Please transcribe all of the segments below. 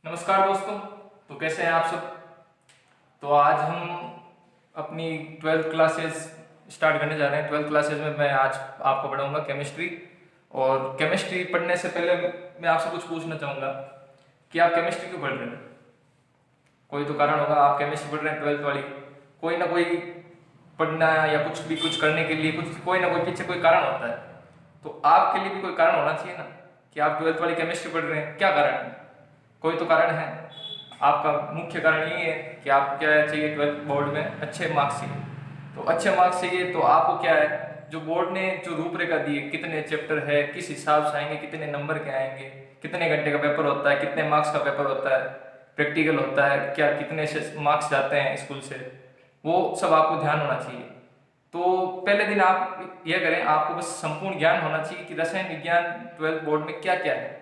नमस्कार दोस्तों। तो कैसे हैं आप सब। तो आज हम अपनी ट्वेल्थ क्लासेस स्टार्ट करने जा रहे हैं। ट्वेल्थ क्लासेस में मैं आज आपको पढ़ाऊंगा केमिस्ट्री। और केमिस्ट्री पढ़ने से पहले मैं आपसे कुछ पूछना चाहूँगा कि आप केमिस्ट्री क्यों पढ़ रहे हैं। कोई तो कारण होगा, आप केमिस्ट्री पढ़ रहे हैं ट्वेल्थ वाली। कोई ना कोई पढ़ना या कुछ करने के लिए कोई ना कोई पीछे कोई कारण होता है। तो आपके लिए भी कोई कारण होना चाहिए ना कि आप ट्वेल्थ वाली केमिस्ट्री पढ़ रहे हैं। क्या कारण है? कोई तो कारण है। आपका मुख्य कारण ये है कि आपको क्या चाहिए, ट्वेल्थ बोर्ड में अच्छे मार्क्स चाहिए। तो अच्छे मार्क्स चाहिए तो आपको क्या है, जो बोर्ड ने जो रूपरेखा दी है, कितने चैप्टर है, किस हिसाब से आएंगे, कितने नंबर के आएंगे, कितने घंटे का पेपर होता है, कितने मार्क्स का पेपर होता है, प्रैक्टिकल होता है क्या, कितने से मार्क्स जाते हैं स्कूल से, वो सब आपको ध्यान होना चाहिए। तो पहले दिन आप यह करें, आपको बस संपूर्ण ज्ञान होना चाहिए कि रसायन विज्ञान ट्वेल्थ बोर्ड में क्या क्या है।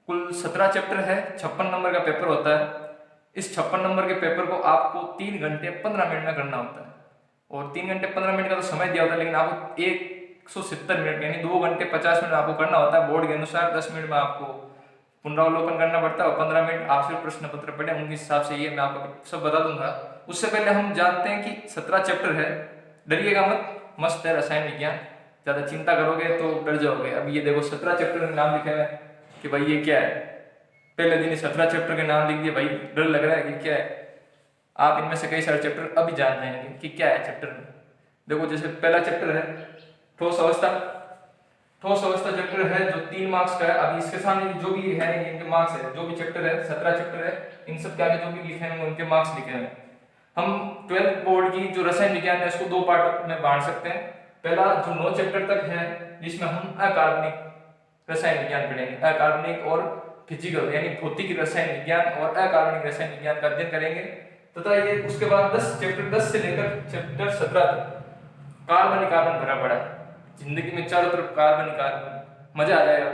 कुल 17 चैप्टर है, 56 नंबर का पेपर होता है। इस 56 नंबर के पेपर को आपको 3 घंटे 15 मिनट में करना होता है। और 3 घंटे 15 मिनट का तो समय दिया होता है, लेकिन आपको 170 मिनट यानी 2 घंटे 50 मिनट आपको करना होता है। बोर्ड के अनुसार 10 मिनट में आपको पुनरावलोकन करना पड़ता है और 15 मिनट आप फिर प्रश्न पत्र पढ़े, उनके हिसाब से ये मैं आपको सब बता दूंगा। उससे पहले हम जानते हैं कि 17 चैप्टर है। डरिएगा मत, मस्त है रसायन विज्ञान। ज्यादा चिंता करोगे तो डर जाओगे। अब ये देखो 17 चैप्टर के नाम लिखे हुए हैं कि भाई ये क्या है। पहले दिन 17 चैप्टर के नाम लिख दिए, भाई डर लग रहा है कि क्या है। आप इनमें से कई सारे चैप्टर अभी जान जाएंगे कि क्या है चैप्टर में। देखो जैसे पहला चैप्टर है ठोस अवस्था। ठोस अवस्था चैप्टर है जो 3 मार्क्स का है। अभी इसके सामने जो भी है इनके मार्क्स है, जो भी चैप्टर है 17 चैप्टर है, इन सब के आगे जो भी लिखे हैं उनके मार्क्स लिखे हैं। हम ट्वेल्थ बोर्ड की जो रसायन विज्ञान है उसको 2 पार्ट में बांट सकते हैं। पहला जो 9 चैप्टर तक है जिसमें हम अकार्बनिक रसायन विज्ञान पढ़ेंगे, अकार्बनिक और फिजिकल यानी भौतिक रसायन विज्ञान और अकार्बनिक रसायन विज्ञान का अध्ययन करेंगे। तथा ये उसके बाद 10 से लेकर चैप्टर 17 तक कार्बन ही कार्बन भरा पड़ा है। जिंदगी में चारों तरफ कार्बन ही कार्बन, मजा आ जाएगा।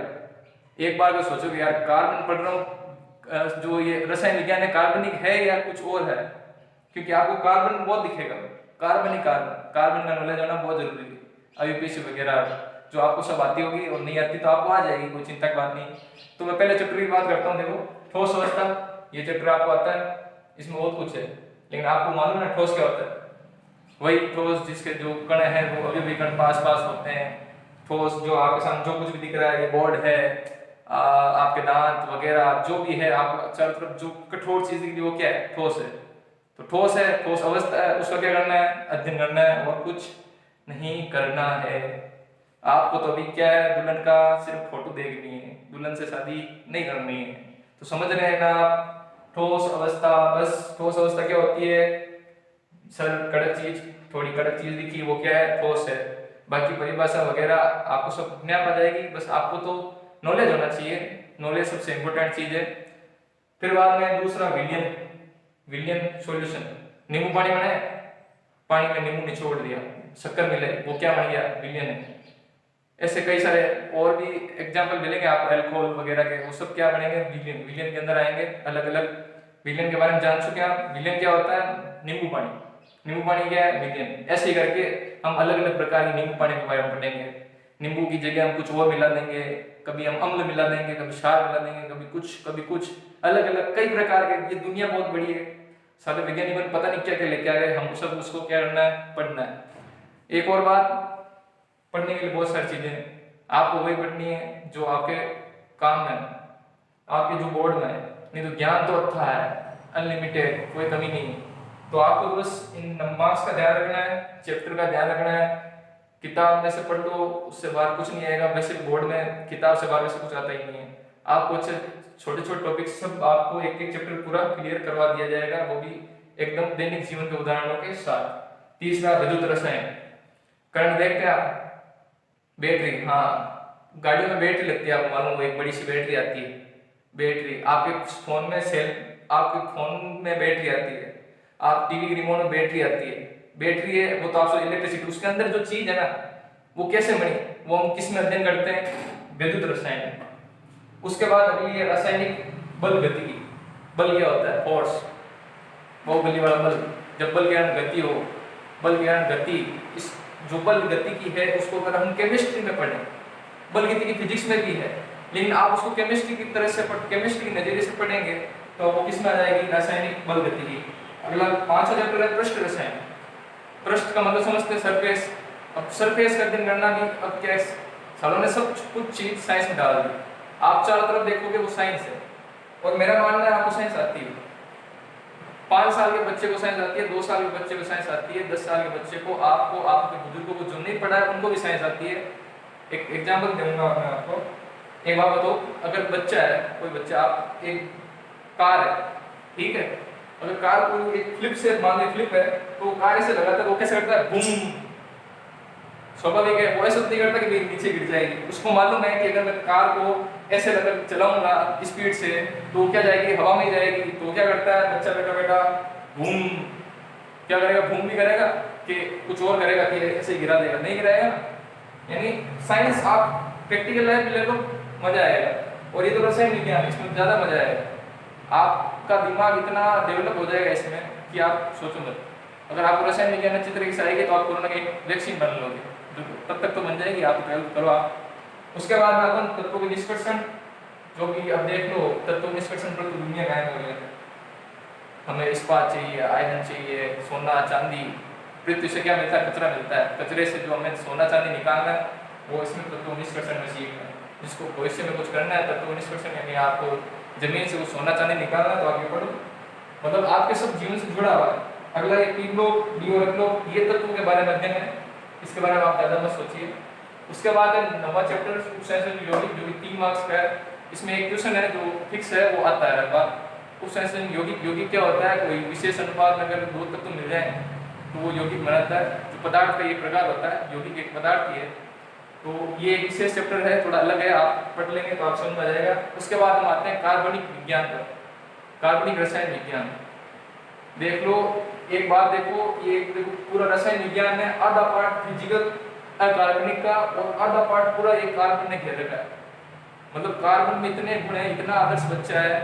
एक बार को सोचोगे यार कार्बन पढ़ रहा हूँ, जो ये रसायन विज्ञान है कार्बनिक है या कुछ और है, क्योंकि आपको कार्बन बहुत दिखेगा। कार्बन ही कार्बन, कार्बन का नॉलेज होना बहुत जरूरी है। आईयूपीएसी वगैरह जो आपको सब आती होगी और नहीं आती तो आपको आ जाएगी, कोई चिंता की बात नहीं। तो मैं पहले चैप्टर की बात करता हूँ। देखो ठोस अवस्था, ये चैप्टर आपको आता है, इसमें बहुत कुछ है, लेकिन आपको मालूम है ठोस क्या होता है। वही ठोस जिसके जो कण है वो अभी भी कण पास पास होते हैं। ठोस जो आपके सामने जो कुछ भी दिख रहा है, ये बोर्ड है, आपके दांत वगैरह जो भी है, आपको चारों तरफ जो कठोर चीज दिख रही है वो क्या है, ठोस है। तो ठोस है, ठोस अवस्था है, उसका क्या करना है, अध्ययन करना है और कुछ नहीं करना है। आपको तो अभी क्या है, दुल्हन का सिर्फ फोटो देखनी है, दुल्हन से शादी नहीं करनी है। तो समझ रहे हैं ना आप। ठोस अवस्था, बस ठोस अवस्था क्या होती है, सर कड़क चीज, थोड़ी कड़क चीज दिखी वो क्या है, ठोस है। बाकी परिभाषा वगैरह आपको सब अपने आप आ जाएगी, बस आपको तो नॉलेज होना चाहिए। नॉलेज सबसे इंपॉर्टेंट चीज है। फिर बाद में दूसरा विलियन, विलियन सॉल्यूशन। नींबू पानी बनाए, पानी में नींबू निचोड़ दिया, शक्कर मिले, वो क्या बन गया, विलियन है। ऐसे कई सारे और भी एग्जाम्पल मिलेंगे आपको अल्कोहल वगैरह के, वो सब क्या बनेंगे, विलियन। विलियन के अंदर आएंगे अलग अलग। विलियन के बारे में जान चुके हैं आप। विलियन क्या होता है, नींबू पानी। नींबू पानी क्या है, विलियन। ऐसे ही करके हम अलग अलग प्रकार के नींबू पानी के बारे में पढ़ेंगे। नींबू की जगह हम कुछ और मिला देंगे, कभी हम अम्ल मिला देंगे, कभी क्षार मिला देंगे, कभी कुछ अलग अलग कई प्रकार के। ये दुनिया बहुत बड़ी है, सारे वैज्ञानिकों ने पता नहीं क्या क्या लेके आ गए, हम सब उसको क्या करना है, पढ़ना है। एक और बात, पढ़ने के लिए बहुत सारी चीजें हैं, आपको वही पढ़नी है जो आपके काम में, आपके जो बोर्ड में है। नहीं तो ज्ञान तो अच्छा है, अनलिमिटेड, कोई कमी नहीं है। तो आपको बस इन मार्क्स का ध्यान रखना है, चैप्टर का ध्यान रखना है। किताब में से पढ़ लो, उससे बाहर कुछ नहीं आएगा। वैसे बोर्ड में किताब से बाहर वैसे कुछ आता ही नहीं है। आपको अच्छे छोटे छोटे टॉपिक सब आपको एक एक चैप्टर पूरा क्लियर करवा दिया जाएगा, वो भी एकदम दैनिक जीवन के उदाहरणों के साथ। तीसरा विद्युत रसायन। करंट देखते हैं आप, बैटरी, हाँ गाड़ियों में बैटरी लगती है, आपको मालूम हो, एक बड़ी सी बैटरी आती है। बैटरी आपके फोन में आपके फोन में बैटरी आती है, आप टीवी रिमोट में बैटरी आती है। बैटरी है वो तो आपसे इलेक्ट्रिसिटी, उसके अंदर जो चीज है ना वो कैसे बनी, वो हम किस में अध्ययन करते हैं, विद्युत रसायन। उसके बाद अभी ये रासायनिक बल गतिकी। बल क्या होता है, फोर्स, वो गली वाला बल। जब बल के कारण गति हो, बल के कारण गति, इस जो बल गति की है उसको अगर हम केमिस्ट्री में पढ़ें, बल गति की फिजिक्स में भी है, लेकिन आप उसको केमिस्ट्री की तरह से केमिस्ट्री के नजरिए से पढ़ेंगे तो वो किस में आ जाएगी, रासायनिक बल गतिकी। अगला 5वां चैप्टर है पृष्ठ रसायन। पृष्ठ का मतलब समझते हैं सरफेस। अब सरफेस का अध्ययन करना भी अब क्या सालों ने सब कुछ चीज साइंस में डाल दी। आप चारों तरफ देखोगे वो साइंस है, और मेरा मानना है आपको साइंस आती है। 5 साल के बच्चे को साइंस आती है, 2 साल के बच्चे को साइंस आती है, 10 साल के बच्चे को, आपको, आपके बुजुर्गों को जो नहीं पढ़ा है उनको भी साइंस आती है। एक एग्जांपल दूंगा मैं आपको। एक बात बताओ, अगर बच्चा है, कोई बच्चा, आप एक कार है, ठीक है, अगर कार को एक फ्लिप से मान ली फ्लिप है, तो कार ऐसे लगाता है, वो कैसे करता है, बूम, स्वाभाविक है, वो ऐसा नहीं करता कि मेरी नीचे गिर जाएगी। उसको मालूम है कि अगर मैं कार को ऐसे लगा चलाऊंगा स्पीड से तो क्या जाएगी, हवा में जाएगी। तो क्या करता है बच्चा, बेटा बेटा बूम, क्या करेगा, बूम भी करेगा कि कुछ और करेगा कि ऐसे गिरा देगा, नहीं गिराएगा। यानी साइंस आप प्रैक्टिकल लाइफ ले लो, मजा आएगा। और ये तो रसायन विज्ञान, इसमें ज्यादा मजा आएगा। आपका दिमाग इतना डेवलप हो जाएगा इसमें कि आप सोचो मत। अगर आपको रसायन विज्ञान अच्छी तरीके से आएगी तो आप कोरोना की वैक्सीन बना लोगे, तब तक तो बन जाएगी, आप 12 करो आप। उसके बाद में अपन तत्वों के निष्कर्षण, जो कि अब देख लो, तत्वों निष्कर्षण पर तो दुनिया कायम हो गई है। हमें इस्पात चाहिए, आयरन चाहिए, सोना चांदी, पृथ्वी से क्या मिलता है, कचरा मिलता है। कचरे से जो हमें सोना चांदी निकालना है वो इसमें तत्वों निष्कर्षण में सीखना है। जिसको भविष्य में कुछ करना है, तत्वों निष्कर्षण यानी आपको जमीन से वो सोना चांदी निकालना है, तो आगे बढ़ो। मतलब आपके सब जीवन से जुड़ा हुआ है। अगला एक तीन लो, डी रख लो, ये तत्वों के बारे में अध्ययन है, इसके बारे में आप ज़्यादा मत सोचिए। उसके बाद है 9वां चैप्टर उपसंहरण यौगिक, जो कि 3 मार्क्स का है। इसमें एक क्वेश्चन है जो फिक्स है, वो आता है हर बार। उपसंहरण यौगिक, यौगिक क्या होता है, कोई विशेष अनुपात में अगर 2 तत्व मिल जाए तो वो यौगिक बनाता है। जो पदार्थ का ये प्रकार होता है, यौगिक एक पदार्थ ही है। तो ये एक विशेष चैप्टर है, थोड़ा अलग है, आप पढ़ लेंगे तो आप समझ में आ जाएगा। उसके बाद हम आते हैं कार्बनिक विज्ञान पर, कार्बनिक रसायन विज्ञान। देख लो, एक बात देखो, ये देखो पूरा रसायन विज्ञान में आधा पार्ट फिजिकल कार्बनिक का और आधा पार्ट पूरा एक कार्बन ने घेर रखा है। मतलब कार्बन में इतने गुण है, इतना आदर्श बच्चा है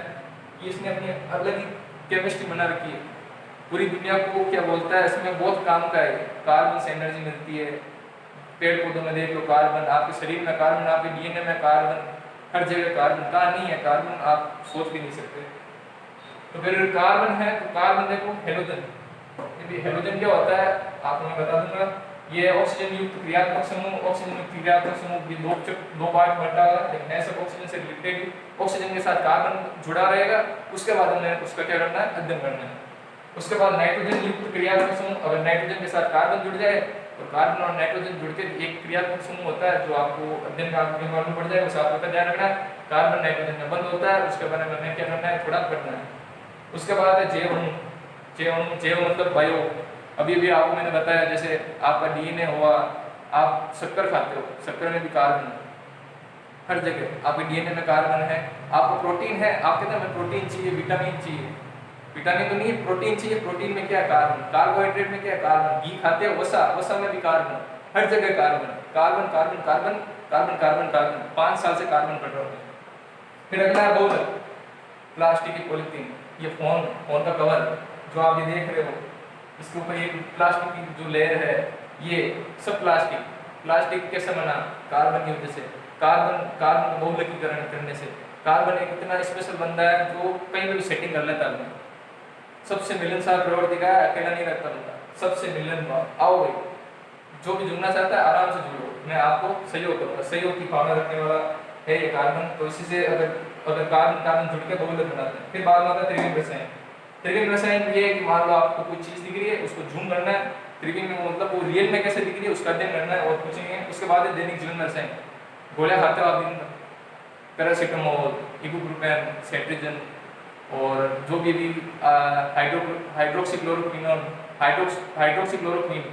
कि इसने अपनी अलग ही केमिस्ट्री बना रखी है। पूरी दुनिया को क्या बोलता है, इसमें बहुत काम का है। कार्बन से एनर्जी मिलती है, पेड़ पौधों में देख लो कार्बन, आपके शरीर में कार्बन, आपके डीएनए में कार्बन, हर जगह कार्बन। कहाँ नहीं है कार्बन, आप सोच भी नहीं सकते। तो फिर कार्बन है, तो कार्बन देखो हेलोजन। हेलोजन क्या होता है आपको मैं बता दूंगा। ये ऑक्सीजन युक्त क्रियात्मक समूह, ऑक्सीजन युक्त क्रियात्मक समूह ये दो पार्ट बनता है, लेकिन ऐसा ऑक्सीजन से रिलेटेड ऑक्सीजन के साथ कार्बन जुड़ा रहेगा। उसके बाद हमें उसका क्या करना है, अध्ययन करना है। उसके बाद नाइट्रोजन युक्त क्रियात्मक समूह, अगर नाइट्रोजन के साथ कार्बन जुड़ जाए तो कार्बन और नाइट्रोजन जुड़ के एक क्रियात्मक समूह होता है, जो आपको अध्ययन का आगे मालूम पड़ जाएगा। उसे आपको ध्यान रखना है, कार्बन नाइट्रोजन में बंद होता है। उसके बारे में हमें क्या करना है, थोड़ा पढ़ना है। उसके बाद है जैव अणु। जैव मतलब बायो। अभी भी आपको मैंने बताया, जैसे आपका डीएनए हुआ, आप शक्कर खाते हो, शक्कर में भी कार्बन है हर जगह। आपके डीएनए में कार्बन है। आपको प्रोटीन है, आप कहते हैं हमें प्रोटीन चाहिए, विटामिन चाहिए, विटामिन तो नहीं, प्रोटीन चाहिए। प्रोटीन में क्या है, कार्बन। कार्बोहाइड्रेट में क्या है, कार्बन। घी खाते हो, वसा, वसा में भी कार्बन, हर जगह carbon, carbon carbon carbon carbon carbon carbon. 5 साल से कार्बन पढ़ रहा हूँ। फिर अगला है बहुलक, प्लास्टिक की पॉलीथीन। ये फोन का कवर जो आप ये देख रहे हो, इसके ऊपर ये प्लास्टिक की जो लेयर है, ये सब प्लास्टिक। प्लास्टिक कैसे बना, कार्बन की वजह से। कार्बन का बहुलकीकरण करने से कार्बन एक इतना स्पेशल बंदा है जो कहीं भी सेटिंग कर लेता है। सबसे मिलनसार प्रवृत्ति का है, अकेला नहीं रहता बंदा, सबसे मिलन। आओ भाई, जो भी जुड़ना चाहता है आराम से जुड़ो, मैं आपको सहयोग करूँगा। सहयोग की भावना रखने वाला है ये कार्बन। तो इसी से अगर कार्बन जुड़ के बहुलक बनाते हैं। फिर बाद में आता है त्रिविम रसायन। त्रिविम रसायन ये कि मान लो आपको कोई चीज़ दिख रही है, उसको झूम करना है। त्रिविम में मतलब वो रियल में कैसे दिख रही है उसका अध्ययन करना है, और कुछ नहीं है। उसके बाद है दैनिक जीवन रसायन। गोलियां खाते हो आप दिन में, पैरासीटामोल, इबुप्रोफेन, सेट्रिजन, और जो भी हाइड्रोक्सीक्लोरोक्विनोन, हाइड्रोक्सीक्लोरोक्विन,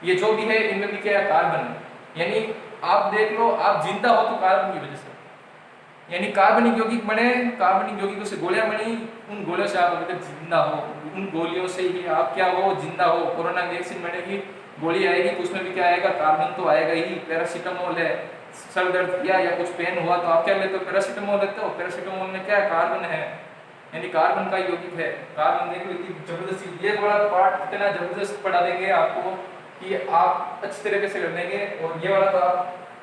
ये जो भी है इनमें भी क्या है, कार्बन है। यानी आप देख लो, आप जिंदा हो तो कार्बन की वजह से। यानी कार्बनिक यौगिक बने, कार्बनिक यौगिकों से गोलियां बनी, उन गोलियों से आप अभी तक जिंदा हो, उन गोलियों से ही आप क्या हो, जिंदा हो। कोरोना वैक्सीन बनेगी, गोली आएगी तो उसमें भी क्या आएगा, कार्बन तो आएगा ही। पैरासीटामोल है, सर दर्द किया या कुछ पेन हुआ तो आप क्या लेते हो, पैरासीटामोल लेते हो। पैरासीटामोल में क्या है, कार्बन है, यानी कार्बन का यौगिक है। कार्बन देखो इतनी जबरदस्त, ये बड़ा पार्ट इतना जबरदस्त पढ़ा देंगे आपको कि आप अच्छी तरीके से कर लेंगे। और ये वाला तो आप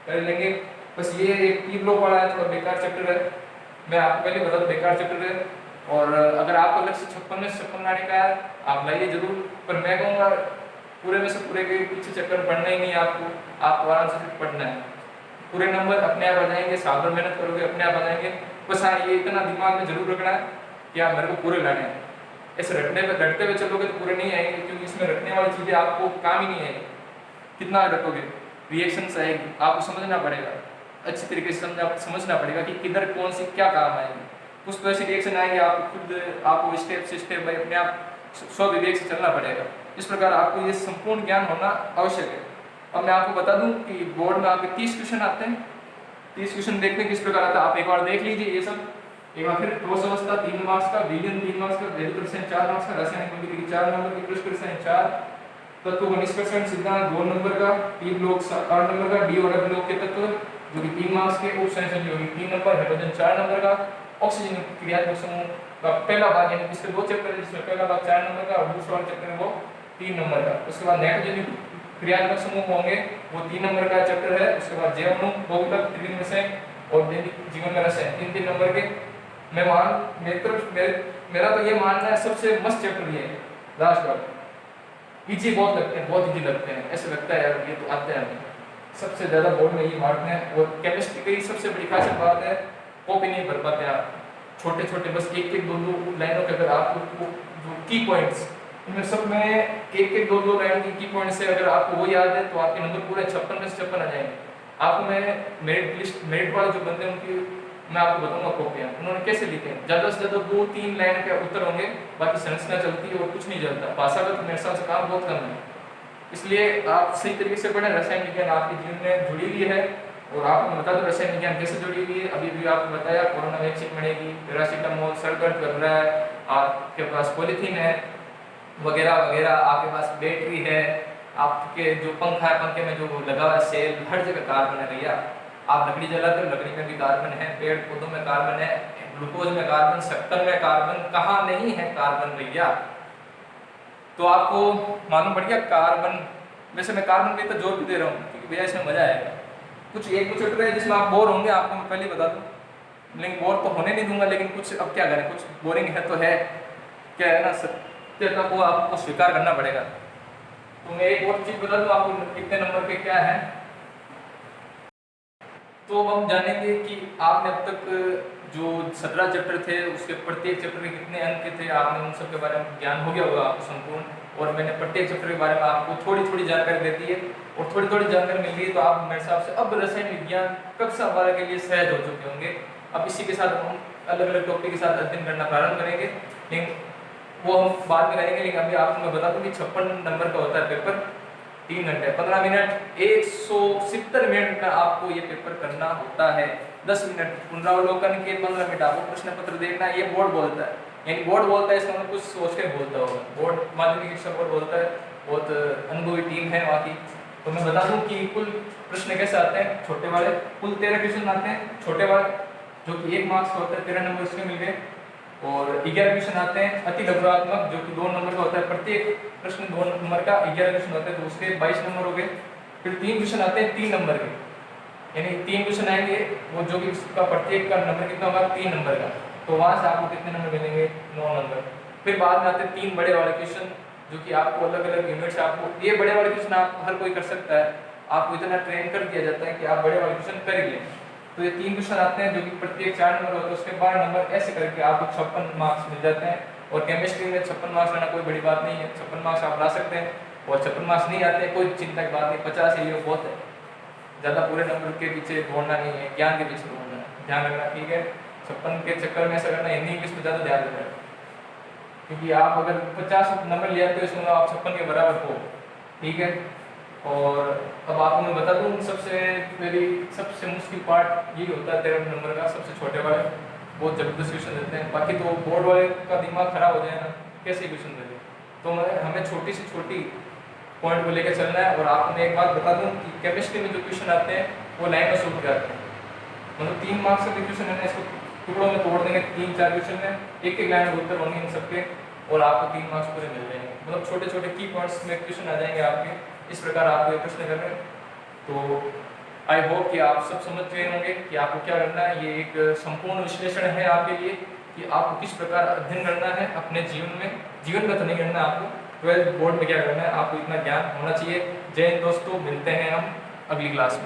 कर लेंगे। बस ये एक 3 लोग वाला है, थोड़ा बेकार चैप्टर है, मैं आपको पहले बता दूं बेकार चैप्टर है। और अगर आपको अलग से 56 में 56 लाने का है आप लाइए जरूर, पर मैं कहूँगा पूरे में से पूरे के पीछे चक्कर पढ़ना ही नहीं है आपको आराम से सिर्फ पढ़ना है। पूरे नंबर अपने आप आ जाएंगे, साल भर मेहनत करोगे अपने आप आ जाएंगे। बस हाँ ये इतना दिमाग में जरूर रखना है कि आप मेरे को पूरे लाने हैं। ऐसे रटते हुए चलोगे तो पूरे नहीं आएंगे, क्योंकि इसमें रटने वाली चीज़ें आपको काम ही नहीं आएगी। कितना रटोगे, रिएक्शंस आएगी, आपको समझना पड़ेगा अच्छी तरीके से, समझना पड़ेगा कि किधर कौन सी क्या काम आएगी। कुछ तो ऐसे रिएक्शन आएंगे आप खुद आपको स्टेप से स्टेप बाई अपने आप स्वविवेक से चलना पड़ेगा। इस प्रकार आपको ये संपूर्ण ज्ञान होना आवश्यक है। अब मैं आपको बता दूं कि बोर्ड में आपके 30 क्वेश्चन आते हैं। 30 क्वेश्चन देखते हैं किस प्रकार आता है, आप एक बार देख लीजिए ये सब एक बार। फिर ठोस अवस्था 3 मार्क्स का, विलियन 3 मार्क्स का, वैल्यू रसायन 4 मार्क्स का, रासायनिक भौतिकी 4 नंबर की, कृषि रसायन 4, तत्व का निष्कर्षण सिद्धांत 2 नंबर का, पी ब्लॉक 8 नंबर का, डी और एफ ब्लॉक के तत्व जो कि 3 मार्क्स के, उप संयोजन जो कि 3 नंबर, हाइड्रोजन 4 नंबर का, ऑक्सीजन क्रियात्मक समूह का पहला भाग यानी इसके 2 चैप्टर है जिसमें पहला भाग 4 नंबर का और दूसरा चैप्टर है वो 3 नंबर का। उसके बाद नाइट्रोजन क्रियात्मक समूह होंगे वो 3 नंबर का चैप्टर है। उसके बाद जैव अणु, बहुलक, त्रिविम रसायन और दैनिक जीवन में रसायन 3 नंबर के। मेरा तो ये मानना है सबसे मस्त चैप्टर ये है लास्ट वाला। इजी बहुत लगते हैं, बहुत इजी लगते हैं, ऐसे लगता है यार ये तो आते हैं हमें। सबसे ज्यादा बोर्ड में ये मार्क हैं। और केमिस्ट्री की सबसे बड़ी खासियत बात है कॉपी नहीं भर पाते आप, छोटे छोटे बस एक एक दो दो लाइनों के अगर आपको जो की पॉइंट्स इनमें सब में एक एक दो दो लाइन की पॉइंट से अगर आपको वो याद है तो आपके नंबर पूरे 56 में से 56 आ जाएंगे। आपको मैं मेरिट वाले जो बंदे उनकी मैं आपको बताऊंगा कॉपियाँ उन्होंने कैसे लिखे हैं। ज़्यादा से ज़्यादा 2-3 लाइन के उत्तर होंगे, बाकी संरचना चलती है और कुछ नहीं चलता। भाषा का तो मेरे हिसाब से काम बहुत कम है, इसलिए आप सही तरीके से पढ़ें। रसायन विज्ञान आपके जीवन में जुड़ी हुई है और आपको मैं बता दूं रसायन विज्ञान कैसे जुड़ी हुई है। अभी भी आपको बताया कोरोना वैक्सीन बनेगी, पैरासीटामोल, सर दर्द कर रहा है, आपके पास पॉलीथीन है वगैरह वगैरह, आपके पास बैटरी है, आपके जो पंखा है पंखे में जो लगा हुआ है सेल, हर जगह कार्बन है भैया। आप लकड़ी जलाते हो लकड़ी में भी कार्बन है, पेड़ पौधों में कार्बन है, ग्लूकोज में कार्बन, शक्कर में कार्बन, कहाँ नहीं है कार्बन भैया। तो आपको मालूम पड़ गया कार्बन। वैसे मैं कार्बन पे तो जोर भी दे रहा हूँ क्योंकि भैया इसमें मजा आएगा। कुछ एक कुछ चैप्टर है जिसमें आप बोर होंगे, आपको मैं पहले बता दूँ, लेकिन बोर तो होने नहीं दूंगा। लेकिन कुछ अब क्या करें, कुछ बोरिंग है तो है, क्या है ना, सत्यता को आपको स्वीकार करना पड़ेगा। तो मैं एक और चीज बता दूँ आपको कितने नंबर पे क्या है। तो हम जानेंगे कि आपने अब तक जो 17 चैप्टर थे उसके प्रत्येक चैप्टर के कितने अंक थे, आपने उन सब के बारे में ज्ञान हो गया होगा आपको संपूर्ण। और मैंने प्रत्येक चैप्टर के बारे में आपको थोड़ी थोड़ी जानकारी दे दी है और थोड़ी थोड़ी जानकारी मिल गई, तो आप मेरे हिसाब से अब रसायन विज्ञान कक्षा 12 के लिए सहज हो चुके होंगे। अब इसी के साथ हम अलग अलग टॉपिक के साथ अध्ययन करना प्रारंभ करेंगे, लेकिन वो हम बाद में करेंगे। लेकिन अभी आपको मैं बता दूं कि 56 नंबर का होता है पेपर, 3 घंटे 15 मिनट, 170 मिनट का आपको ये पेपर करना होता है। 10 मिनट पुनरावलोकन के, 15 मिनट आपको प्रश्न पत्र देखना है। ये बोर्ड बोलता है, यानी बोर्ड बोलता है, इसका मतलब कुछ सोच के बोलता होगा। बोर्ड माध्यमिक शिक्षा बोर्ड बोलता है, बहुत अनुभवी टीम है वहाँ की। तो मैं बता दूं कि कुल प्रश्न कैसे आते हैं। छोटे वाले कुल 13 क्वेश्चन आते हैं, छोटे वाले जो कि 1 मार्क्स का होता है, 13 नंबर इसमें मिल गए। और 11 क्वेश्चन आते हैं अति लघुत्मक जो कि 2 नंबर का होता है, प्रत्येक प्रश्न 2 नंबर का, 11 क्वेश्चन होते हैं तो उसके 22 नंबर हो गए। फिर 3 क्वेश्चन आते हैं 3 नंबर के, यानी 3 क्वेश्चन आएंगे वो जो कि उसका प्रत्येक का नंबर कितना होगा, 3 नंबर का। तो वहाँ से आपको कितने नंबर मिलेंगे, 9 नंबर। फिर बाद में आते हैं 3 बड़े वाले क्वेश्चन जो कि आपको अलग अलग यूनिट से आपको, ये बड़े वाले क्वेश्चन आप हर कोई कर सकता है, आपको इतना ट्रेन कर दिया जाता है कि आप बड़े वाले क्वेश्चन कर ही लें। तो ये 3 क्वेश्चन आते हैं जो कि प्रत्येक 4 नंबर होते हैं, उसके 12 नंबर, ऐसे करके आपको 56 मार्क्स मिल जाते हैं। और केमिस्ट्री में 56 मार्क्स लाना कोई बड़ी बात नहीं है, 56 मार्क्स आप ला सकते हैं। और 56 मार्क्स नहीं आते कोई चिंता की बात नहीं, 50 ही बहुत है, ज़्यादा पूरे नंबर के पीछे दौड़ना नहीं है, ज्ञान के पीछे दौड़ना है, ध्यान रखना, ठीक है। 56 के चक्कर में ऐसा करना, हिंदी इंग्लिश में ज़्यादा ध्यान देना है, क्योंकि आप अगर 50 नंबर ले आते हो इसमें आप 56 के बराबर हो, ठीक है। और अब आपको मैं बता दूं सबसे मुश्किल पार्ट यही होता है 13 नंबर का, सबसे छोटे वाले बहुत जबरदस्त क्वेश्चन देते हैं। बाकी तो बोर्ड वाले का दिमाग खराब हो जाए ना, कैसे क्वेश्चन देते, तो हमें छोटी से छोटी पॉइंट को लेकर चलना है। और आपको मैं एक बात बता दूं कि केमिस्ट्री में जो क्वेश्चन आते हैं वो लाइन में सूट जाते हैं, मतलब 3 मार्क्स के क्वेश्चन है, इसको टुकड़ों में तोड़ देंगे, 3-4 क्वेश्चन में एक एक लाइन में उत्तर होंगे इन सबके, और आपको 3 मार्क्स पूरे मिल जाएंगे। मतलब छोटे छोटे की पॉइंट्स में क्वेश्चन आ जाएंगे आपके, इस प्रकार आप ये प्रश्न कर रहे हैं। तो आई होप कि आप सब समझ गए होंगे कि आपको क्या करना है। ये एक संपूर्ण विश्लेषण है आपके लिए, कि आपको किस प्रकार अध्ययन करना है अपने जीवन में। जीवन में तो नहीं करना है आपको, 12th बोर्ड में क्या करना है आपको इतना ज्ञान होना चाहिए। जय हिंद दोस्तों, मिलते हैं हम अगली क्लास में।